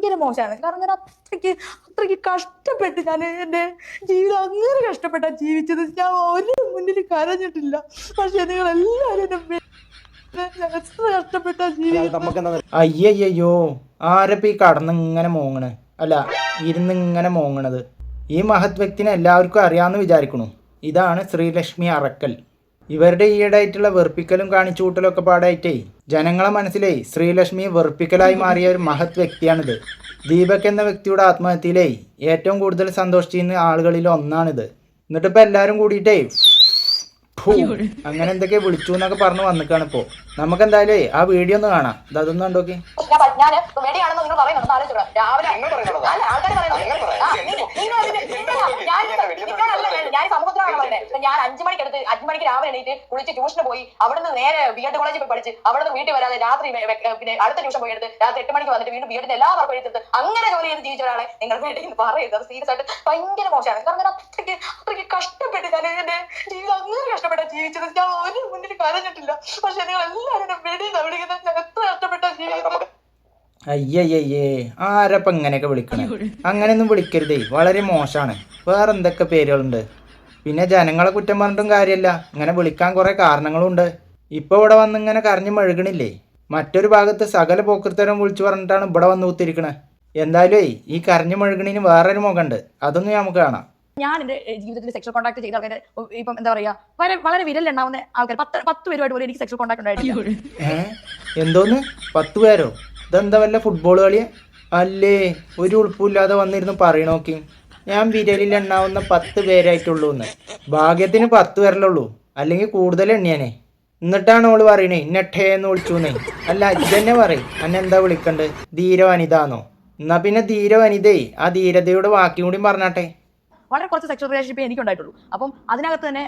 ഭയങ്കര മോശമാണ്. കാരണം ഞാൻ അത്രയ്ക്ക് കഷ്ടപ്പെട്ട് ഞാൻ എൻ്റെ ജീവിതം അങ്ങനെ കഷ്ടപ്പെട്ടാ ജീവിച്ചത്. ഞാൻ ഒരു മുന്നിൽ കരഞ്ഞിട്ടില്ല. പക്ഷെ നിങ്ങൾ എല്ലാവരും എത്ര കഷ്ടപ്പെട്ടാ ജീവിതം. അയ്യയ്യോ, ആരപ്പ ഈ കടന്നിങ്ങനെ മോങ്ങണ്, അല്ല ഇരുന്നിങ്ങനെ മോങ്ങണത്? ഈ മഹത് വ്യക്തിനെ എല്ലാവർക്കും അറിയാമെന്ന് വിചാരിക്കണു. ഇതാണ് ശ്രീലക്ഷ്മി അറക്കൽ. ഇവരുടെ ഈയിടെയായിട്ടുള്ള വെറുപ്പിക്കലും കാണിച്ചുകൂട്ടലും ഒക്കെ പാടായിട്ടേ ജനങ്ങളെ മനസ്സിലേ ശ്രീലക്ഷ്മി വെറുപ്പിക്കലായി മാറിയ ഒരു മഹത് വ്യക്തിയാണിത്. ദീപക് എന്ന വ്യക്തിയുടെ ആത്മഹത്യയിലേ ഏറ്റവും കൂടുതൽ സന്തോഷിച്ചിരുന്ന ആളുകളിൽ ഒന്നാണിത്. എന്നിട്ടിപ്പോൾ എല്ലാവരും കൂടിയിട്ടേ അങ്ങനെ എന്തൊക്കെ വിളിച്ചു എന്നൊക്കെ പറഞ്ഞു വന്നിക്കാണ്. ഇപ്പോ നമുക്ക് എന്തായാലും ആ വീഡിയോ ഒന്ന് കാണാം. അതൊന്നും കണ്ടോക്കി. ഞാൻ 5 മണിക്ക് രാവിലെ എണീറ്റ് കുളിച്ച് ട്യൂഷന് പോയി. അവിടുന്ന് നേരെ ബി.എഡ് കോളേജിൽ പോയി പഠിച്ച് അവിടുന്ന് വീട്ടിൽ വരാതെ രാത്രി പിന്നെ അടുത്ത ട്യൂഷൻ പോയി എടുത്ത് രാത്രി 8 മണിക്ക് വന്നിട്ട് വീണ്ടും ബി.എഡിന്റെ എല്ലാ വർക്കും എടുത്ത് അങ്ങനെ ജോലി ചെയ്ത് ജീവിച്ച ഒരാളെ നിങ്ങൾ വേണ്ടി പറയുന്നത് സീരിയസ് ആയിട്ട് ഭയങ്കര മോശമാണ്. കാരണം ഞാൻ അത്രയ്ക്ക് കഷ്ടപ്പെട്ട് ഞാൻ എൻ്റെ ജീവിതം അങ്ങനെ കഷ്ടപ്പെട്ടാ ജീവിച്ചത്. ഞാൻ ഒരു മുന്നിൽ കരഞ്ഞിട്ടില്ല. പക്ഷെ നിങ്ങൾ എല്ലാവരും വെടിയെന്നാ വിളിക്കുന്നത്. ഞാൻ എത്ര കഷ്ടപ്പെട്ടാ ജീവിക്കുന്നത്. അയ്യയ്യേ, ആരപ്പം ഇങ്ങനെയൊക്കെ വിളിക്കണേ? അങ്ങനെയൊന്നും വിളിക്കരുതേ, വളരെ മോശമാണ്. വേറെ എന്തൊക്കെ പേരുകളുണ്ട്. പിന്നെ ജനങ്ങളെ കുറ്റം പറഞ്ഞിട്ടും കാര്യമല്ല, ഇങ്ങനെ വിളിക്കാൻ കുറേ കാരണങ്ങളുണ്ട്. ഇപ്പോൾ ഇവിടെ വന്ന് ഇങ്ങനെ കരഞ്ഞു മെഴുകണില്ലേ? മറ്റൊരു ഭാഗത്ത് സകല പോക്കൃത്തരം വിളിച്ചു പറഞ്ഞിട്ടാണ് ഇവിടെ വന്ന് കുത്തിരിക്കണേ. എന്തായാലും ഈ കരഞ്ഞു മെഴുകണിന് വേറൊരു മുഖമുണ്ട്, അതൊന്നും നമുക്ക് കാണാം. ഞാൻ എൻ്റെ ജീവിതത്തിൽ സെക്ഷൽ കോൺടാക്ട് ചെയ്ത ആൾക്കാർ ഇപ്പം എന്താ പറയാ, വളരെ വിരലുണ്ടാവുന്ന ആൾക്കാർ 10 പേരുമായിട്ട് പോലും എനിക്ക് സെക്ഷൽ കോൺടാക്ട് ഉണ്ടായിട്ടില്ല. എന്തോന്ന് 10 പേരോ? ഇതെന്താ വല്ല ഫുട്ബോൾ കളിയാ? അല്ലേ, ഒരു ഉൾപ്പില്ലാതെ വന്നിരുന്നു പറയണോക്കി. ഞാൻ വിരലിൽ എണ്ണാവുന്ന 10 പേരായിട്ടുള്ളൂ എന്ന്. ഭാഗ്യത്തിന് 10 പേരല്ലുള്ളൂ, അല്ലെങ്കിൽ കൂടുതൽ എണ്ണിയാനേ. എന്നിട്ടാണ് ഓള് പറയണേ നെട്ടേന്ന് വിളിച്ചൂന്നേ. അല്ല ഇതന്നെ പറയും, എന്നെന്താ വിളിക്കണ്ട്? ധീര വനിതാന്നോ? എന്നാ പിന്നെ ധീര വനിതേ ആ ധീരതയുടെ ബാക്കി കൂടി പറഞ്ഞാട്ടെ. വളരെ കുറച്ച് സെക്ഷൽ റിലേഷൻഷിപ്പ് എനിക്ക് ഉണ്ടായിട്ടുള്ളൂ. അപ്പം അതിനകത്ത് തന്നെ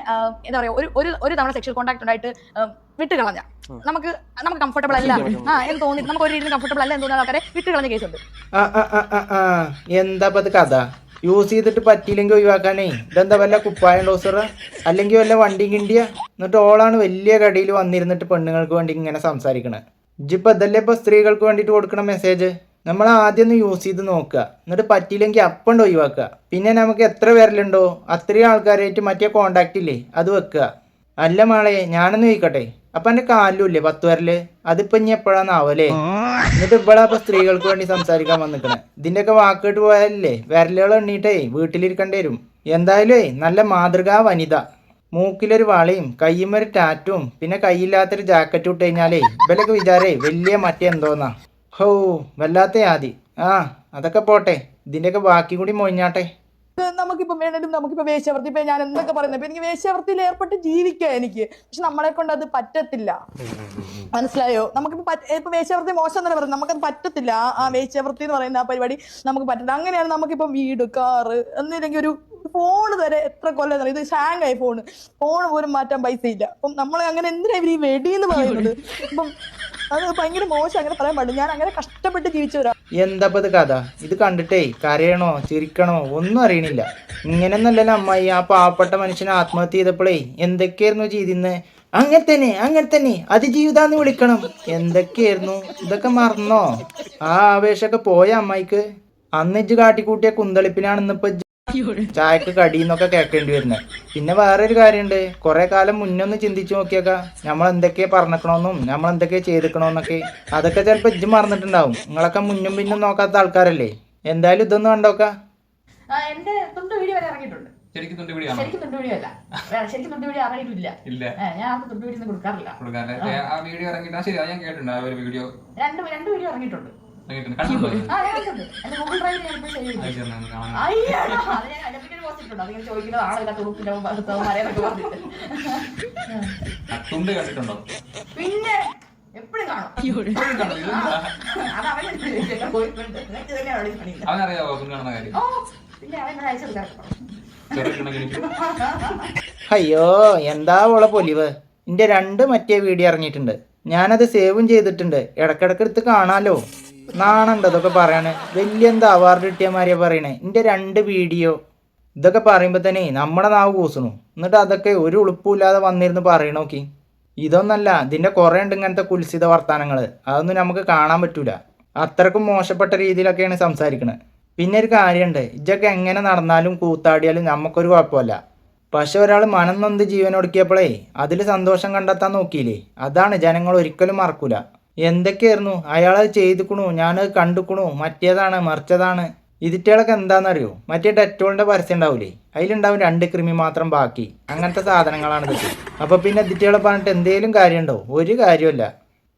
എന്താ പറയുക, ഒരു തവണ സെക്ഷൽ കോൺടാക്ട് ഉണ്ടായിട്ട് വിട്ട് കളഞ്ഞ നമുക്ക് കംഫർട്ടബിൾ അല്ല എന്ന് തോന്നി, നമുക്ക് ഒരു രീതിയിൽ കംഫർട്ടബിൾ അല്ല എന്ന് തോന്നിയ ആൾക്കാരെ വിട്ട് കളഞ്ഞ കേസുണ്ട്. എന്താ അത് കഥ? യൂസ് ചെയ്തിട്ട് പറ്റിയില്ലെങ്കിൽ ഒഴിവാക്കാനേ ഇതെന്താ വല്ല കുപ്പായം ഡോസറ, അല്ലെങ്കിൽ വല്ല വണ്ടി കിണ്ടിയ? എന്നിട്ട് ഓളാണ് വലിയ കടയിൽ വന്നിരുന്നിട്ട് പെണ്ണുങ്ങൾക്ക് വേണ്ടി ഇങ്ങനെ സംസാരിക്കണേ. ഇജിപ്പോൾ ഇതല്ലേ ഇപ്പോൾ സ്ത്രീകൾക്ക് വേണ്ടിയിട്ട് കൊടുക്കണ മെസ്സേജ്? നമ്മൾ ആദ്യം ഒന്ന് യൂസ് ചെയ്ത് നോക്കുക, എന്നിട്ട് പറ്റിയില്ലെങ്കിൽ അപ്പം ഒഴിവാക്കുക. പിന്നെ നമുക്ക് എത്ര പേരിലുണ്ടോ അത്രയും ആൾക്കാരായിട്ട് മറ്റേ കോണ്ടാക്റ്റ് ഇല്ലേ അത് വെക്കുക. അല്ല മാളെ, ഞാനൊന്ന് ചോദിക്കട്ടെ, അപ്പം എൻ്റെ കാലിലും ഇല്ലേ 10 പേരില്? അതിപ്പോൾ ഇനി എപ്പോഴാന്നാവല്ലേ? എന്നിട്ട് ഇവിടെ അപ്പോൾ സ്ത്രീകൾക്ക് വേണ്ടി സംസാരിക്കാൻ വന്നിക്കണേ. ഇതിൻ്റെയൊക്കെ വാക്കേട്ട് പോയാലല്ലേ വിരലുകൾ എണ്ണീട്ടേ വീട്ടിലിരിക്കേണ്ടി വരും. എന്തായാലും നല്ല മാതൃകാ വനിത. മൂക്കിലൊരു വളയും കയ്യുമൊരു ടാറ്റും പിന്നെ കയ്യില്ലാത്തൊരു ജാക്കറ്റും ഇട്ട് കഴിഞ്ഞാലേ ഇവലൊക്കെ വിചാരേ വലിയ മറ്റേ എന്തോന്നാ. ഹോ, വല്ലാത്ത ആദി. അതൊക്കെ പോട്ടെ, ഇതിൻ്റെയൊക്കെ ബാക്കി കൂടി മൊഴിഞ്ഞാട്ടെ. നമുക്കിപ്പം വേണമെങ്കിലും നമുക്കിപ്പോൾ വേശ്യാവൃത്തി, ഇപ്പം ഞാൻ എന്തൊക്കെ പറയുന്നത്, ഇപ്പം എനിക്ക് വേശ്യാവൃത്തിയിൽ ഏർപ്പെട്ട് ജീവിക്കാം എനിക്ക്. പക്ഷെ നമ്മളെ കൊണ്ട് അത് പറ്റത്തില്ല, മനസ്സിലായോ? നമുക്കിപ്പോൾ ഇപ്പം വേശ്യാവൃത്തി മോശം തന്നെ പറയുന്നത്, നമുക്കത് പറ്റത്തില്ല. ആ വേശ്യാവൃത്തി എന്ന് പറയുന്ന ആ പരിപാടി നമുക്ക് പറ്റില്ല. അങ്ങനെയാണ് നമുക്കിപ്പം വീട്, കാറ്, എന്നില്ലെങ്കിൽ ഒരു ഫോൺ വരെ എത്ര കൊല്ലം ഇത് ഹാങ്ങായി ഫോൺ പോലും മാറ്റാൻ പൈസ ഇല്ല. അപ്പം നമ്മൾ അങ്ങനെ എന്തിനാ ഇവർ ഈ വെടിയെന്ന് പറയുന്നത്? ഇപ്പം അത് ഭയങ്കര മോശം, അങ്ങനെ പറയാൻ പാടില്ല. ഞാൻ അങ്ങനെ കഷ്ടപ്പെട്ട് ജീവിച്ചവരാ. എന്താപ്പത് കഥ? ഇത് കണ്ടിട്ടേ കരയണോ ചിരിക്കണോ ഒന്നും അറിയണില്ല. ഇങ്ങനെയൊന്നല്ലല്ലോ അമ്മായി ആ പാവപ്പെട്ട മനുഷ്യനെ ആത്മഹത്യ ചെയ്തപ്പോഴേ എന്തൊക്കെയായിരുന്നു ചെയ്തിന്ന്? അങ്ങനെ തന്നെ അതിജീവിതാന്ന് വിളിക്കണം. എന്തൊക്കെയായിരുന്നു ഇതൊക്കെ മറന്നോ? ആ ആവേശമൊക്കെ പോയ അമ്മായിക്ക്. അന്ന് ഇജ്ജ് കാട്ടിക്കൂട്ടിയ കുന്തളിപ്പിനാണ് ഇന്നിപ്പോ ചായക്ക് കടിയെന്നൊക്കെ കേൾക്കേണ്ടി വരുന്നത്. പിന്നെ വേറൊരു കാര്യമുണ്ട്, കുറെ കാലം മുന്നൊന്ന് ചിന്തിച്ചു നോക്കിയേക്കാ നമ്മൾ എന്തൊക്കെയാ പറഞ്ഞിക്കണമെന്നും നമ്മൾ എന്തൊക്കെയാ ചെയ്തിക്കണമെന്നൊക്കെ. അതൊക്കെ ചിലപ്പോൾ ഇജ്ജ് മറന്നിട്ടുണ്ടാവും. നിങ്ങളൊക്കെ മുന്നും പിന്നും നോക്കാത്ത ആൾക്കാരല്ലേ. എന്തായാലും ഇതൊന്നും കണ്ടോക്കാ. എന്റെ തുണ്ട് വീഡിയോ വരെ ഇറങ്ങിയിട്ടുണ്ട്. ശരിക്കും തുണ്ട് വീഡിയോ അല്ല, ശരിക്കും തുണ്ട് വീഡിയോ ഇറങ്ങിയിട്ടില്ല. ഞാൻ ആർക്കും തുണ്ട് വീഡിയോ കൊടുക്കാറില്ല. ആ വീഡിയോ ഇറങ്ങിയിട്ടാ? ശരി, ഞാൻ കേട്ടിട്ടുണ്ട് ആ ഒരു വീഡിയോ. രണ്ട് വീഡിയോ ഇറങ്ങിയിട്ടുണ്ട്. പിന്നെ എപ്പോഴും കാണും. അവനറിയാവോ കാണുന്ന കാര്യം? അയ്യോ, എന്താ ഓളെ പൊലിവ്. എൻ്റെ 2 മറ്റേ വീഡിയോ ഇറങ്ങിയിട്ടുണ്ട്, ഞാനത് സേവും ചെയ്തിട്ടുണ്ട്. ഇടക്കിടക്ക് എടുത്ത് കാണാലോ. നാണുണ്ട് അതൊക്കെ പറയാന്. വലിയ എന്താ അവാർഡ് കിട്ടിയമാരിയാ പറയണേ. എൻ്റെ 2 വീഡിയോ ഇതൊക്കെ പറയുമ്പോൾ തന്നെ നമ്മുടെ നാവ് കൂസണു. എന്നിട്ട് അതൊക്കെ ഒരു ഉളുപ്പില്ലാതെ വന്നിരുന്ന് പറയണോക്കി. ഇതൊന്നല്ല, ഇതിൻ്റെ കുറേ ഉണ്ട് ഇങ്ങനത്തെ കുൽസിത വർത്താനങ്ങൾ. അതൊന്നും നമുക്ക് കാണാൻ പറ്റൂല. അത്രക്കും മോശപ്പെട്ട രീതിയിലൊക്കെയാണ് സംസാരിക്കുന്നത്. പിന്നെ ഒരു കാര്യമുണ്ട്, ഇജ്ജൊക്കെ എങ്ങനെ നടന്നാലും കൂത്താടിയാലും നമുക്കൊരു കുഴപ്പമില്ല. പക്ഷെ ഒരാൾ മനം നൊന്ത് ജീവനൊടുക്കിയപ്പോഴേ അതിൽ സന്തോഷം കണ്ടെത്താൻ നോക്കിയില്ലേ, അതാണ് ജനങ്ങൾ ഒരിക്കലും മറക്കൂല. എന്തൊക്കെയായിരുന്നു അയാളത് ചെയ്തുക്കണു, ഞാനത് കണ്ടുക്കണു, മറ്റേതാണ് മറിച്ചതാണ്. ഇതിറ്റകളൊക്കെ എന്താണെന്നറിയോ, മറ്റേ ഡെറ്റോളിൻ്റെ പരസ്യം ഉണ്ടാവില്ലേ, അതിലുണ്ടാവും 2 കൃമി മാത്രം ബാക്കി. അങ്ങനത്തെ സാധനങ്ങളാണ് ഇതൊക്കെ. അപ്പോൾ പിന്നെ ഇതിറ്റകളെ പറഞ്ഞിട്ട് എന്തേലും കാര്യമുണ്ടോ? ഒരു കാര്യമില്ല.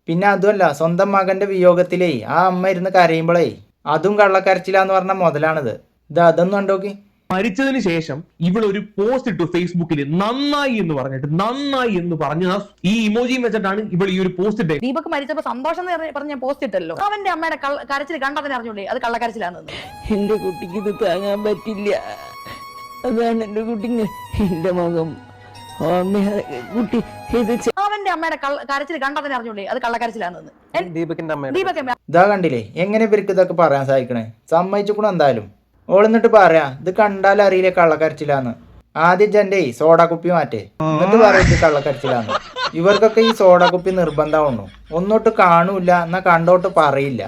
പിന്നെ അതുമല്ല, സ്വന്തം മകൻ്റെ വിയോഗത്തിലേ ആ അമ്മ ഇരുന്ന് കരയുമ്പോഴേ അതും കള്ളക്കരച്ചിലാന്ന് പറഞ്ഞ മുതലാണിത്. അതൊന്നും കണ്ടോക്കി. മരിച്ചതിന് ശേഷം ഇവളൊരു പോസ്റ്റ് ഇട്ടു ഫേസ്ബുക്കിൽ, നന്നായി എന്ന് പറഞ്ഞിട്ട്, നന്നായി എന്ന് പറഞ്ഞ ഈ ഇമോജിയും വെച്ചിട്ടാണ് ഇവൾ ഈ ഒരു പോസ്റ്റ് ഇട്ടത്. ദീപക് മരിച്ചപ്പോ സന്തോഷം പറഞ്ഞ പോസ്റ്റ് ഇട്ടല്ലോ, അവന്റെ അമ്മയുടെ കരച്ചിൽ കണ്ടതിന് അറിഞ്ഞൂടെ അത് കള്ളക്കരച്ചിലാണെന്ന്. എന്റെ കുട്ടിക്ക് ഇത് താങ്ങാൻ പറ്റില്ല, അതാണ് എന്റെ കുട്ടിക്ക് എന്റെ മുഖം. കുട്ടി ഇത് അവന്റെ അമ്മയുടെ കരച്ചിൽ കണ്ടതിന് അറിഞ്ഞൂടെ അത് കള്ളക്കരച്ചിലാണെന്ന്. ദീപക് ഇതാ കണ്ടില്ലേ എങ്ങനെ ഇവർക്ക് ഇതൊക്കെ പറയാൻ സാധിക്കണേ. സമ്മതിച്ചുകൂടെ എന്തായാലും. ഓളെന്നിട്ട് പറയാ ഇത് കണ്ടാൽ അറിയില്ലേ കള്ളക്കരച്ചിലാന്ന്. ആദ്യം ജന്റെ സോഡാ കുപ്പി മാറ്റേ, എന്നിട്ട് പറയാം ഇത് കള്ളക്കരച്ചിലാന്ന്. ഇവർക്കൊക്കെ ഈ സോഡാ കുപ്പി നിർബന്ധമാണു. ഒന്നോട്ട് കാണൂല എന്നാ കണ്ടോട്ട് പറയില്ല.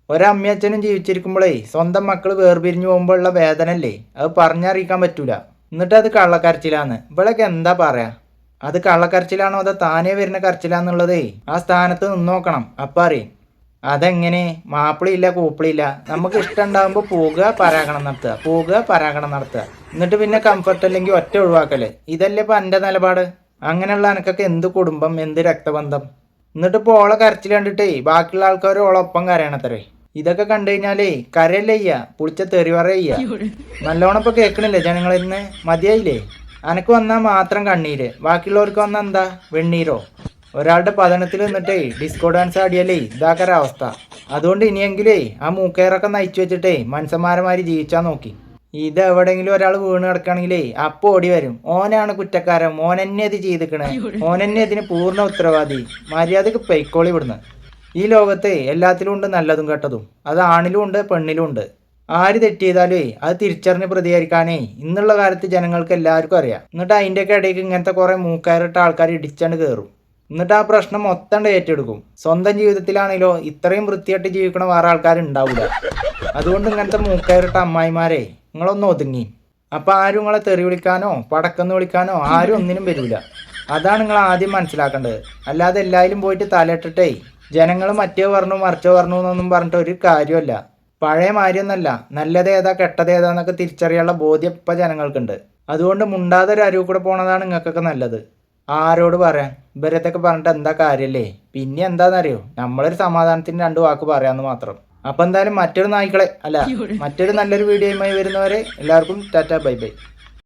ഒരമ്മയച്ഛനും ജീവിച്ചിരിക്കുമ്പോഴേ സ്വന്തം മക്കൾ വേർപിരിഞ്ഞു പോകുമ്പോൾ ഉള്ള വേദനല്ലേ അത് പറഞ്ഞറിയിക്കാൻ പറ്റൂല. എന്നിട്ട് അത് കള്ളക്കരച്ചിലാന്ന്. ഇവളൊക്കെ എന്താ പറയാ, അത് കള്ളക്കരച്ചിലാണോ അതോ താനേ വരുന്ന കരച്ചിലാന്നുള്ളതേ ആ സ്ഥാനത്ത് നിന്നോക്കണം. അപ്പം അറിയും. അതെങ്ങനെ മാപ്പിളിയില്ല കൂപ്പിളിയില്ല, നമുക്ക് ഇഷ്ടം ഉണ്ടാകുമ്പോൾ പോകുക പരാഗണം നടത്തുക, പോകുക പരാഗണം നടത്തുക, എന്നിട്ട് പിന്നെ കംഫർട്ട് അല്ലെങ്കിൽ ഒറ്റ ഒഴിവാക്കല്. ഇതല്ലേ ഇപ്പം എൻ്റെ നിലപാട്. അങ്ങനെയുള്ള എനക്കൊക്കെ എന്ത് കുടുംബം, എന്ത് രക്തബന്ധം. എന്നിട്ട് ഇപ്പോൾ ഓളെ കരച്ചിൽ കണ്ടിട്ടേ ബാക്കിയുള്ള ആൾക്കാർ ഓളൊപ്പം കരയണത്രേ. ഇതൊക്കെ കണ്ടു കഴിഞ്ഞാലേ കരയല്ലേ ചെയ്യാ, പുളിച്ച തെറി പറയ്യ. നല്ലോണം ഇപ്പൊ കേൾക്കണില്ലേ ജനങ്ങളിൽ നിന്ന്? മതിയായില്ലേ? അനക്ക് വന്നാൽ മാത്രം കണ്ണീര്, ബാക്കിയുള്ളവർക്ക് വന്നാൽ എന്താ വെണ്ണീരോ? ഒരാളുടെ പതനത്തിൽ നിന്നിട്ടേ ഡിസ്കോ ഡാൻസ് ആടിയാലേ ഇതാക്കര അവസ്ഥ. അതുകൊണ്ട് ഇനിയെങ്കിലേ ആ മൂക്കയറൊക്കെ നയിച്ചു വെച്ചിട്ടേ മനുഷ്യന്മാരെമാരി ജീവിച്ചാൽ നോക്കി. ഇത് എവിടെയെങ്കിലും ഒരാൾ വീണ് കിടക്കുകയാണെങ്കിലേ അപ്പോൾ ഓടി വരും, ഓനാണ് കുറ്റക്കാരൻ, ഓനെന്നെ ഇത് ചെയ്തിക്കണേ, ഓനെന്നെ ഇതിന് പൂർണ്ണ ഉത്തരവാദി, മര്യാദക്ക് പൊയ്ക്കോളി വിടുന്നു. ഈ ലോകത്തെ എല്ലാത്തിലും ഉണ്ട് നല്ലതും കെട്ടതും. അത് ആണിലും ഉണ്ട് പെണ്ണിലും ഉണ്ട്. ആര് തെറ്റ് ചെയ്താലേ അത് തിരിച്ചറിഞ്ഞ് പ്രതികരിക്കാനേ ഇന്നുള്ള കാലത്ത് ജനങ്ങൾക്ക് എല്ലാവർക്കും അറിയാം. എന്നിട്ട് അതിൻ്റെയൊക്കെ ഇടയ്ക്ക് ഇങ്ങനത്തെ കുറേ മൂക്കയറിട്ട ആൾക്കാർ ഇടിച്ചാണ്ട് കയറും. എന്നിട്ട് ആ പ്രശ്നം മൊത്തം ഏറ്റെടുക്കും. സ്വന്തം ജീവിതത്തിലാണെങ്കിലോ ഇത്രയും വൃത്തിയായിട്ട് ജീവിക്കണ വേറെ ആൾക്കാരുണ്ടാവില്ല. അതുകൊണ്ട് ഇങ്ങനത്തെ മൂക്കയറിട്ട അമ്മായിമാരെ നിങ്ങളൊന്ന് ഒതുങ്ങി. അപ്പം ആരും നിങ്ങളെ തെറി വിളിക്കാനോ പടക്കെന്ന് വിളിക്കാനോ ആരും ഒന്നിനും വരില്ല. അതാണ് നിങ്ങൾ ആദ്യം മനസ്സിലാക്കേണ്ടത്. അല്ലാതെ എല്ലാവരും പോയിട്ട് തലയിട്ടിട്ടേ ജനങ്ങൾ മറ്റേ പറഞ്ഞു മറിച്ചോ പറഞ്ഞു എന്നൊന്നും പറഞ്ഞിട്ട് ഒരു കാര്യമല്ല. പഴയ മാര്യമൊന്നല്ല, നല്ലതേതാ കെട്ടതേതാന്നൊക്കെ തിരിച്ചറിയാനുള്ള ബോധ്യം ഇപ്പം ജനങ്ങൾക്കുണ്ട്. അതുകൊണ്ട് മുണ്ടാതെ ഒരു അരുവ് കൂടെ പോണതാണ് നിങ്ങൾക്കൊക്കെ നല്ലത്. ആരോട് പറയാൻ, ഇവരത്തൊക്കെ പറഞ്ഞിട്ട് എന്താ കാര്യമല്ലേ? പിന്നെ എന്താണെന്നറിയോ, നമ്മളൊരു സമാധാനത്തിന് 2 വാക്ക് പറയാമെന്ന് മാത്രം. അപ്പം എന്തായാലും മറ്റൊരു നല്ലൊരു വീഡിയോയുമായി വരുന്നവരെ എല്ലാവർക്കും ടാറ്റ ബൈ ബൈ.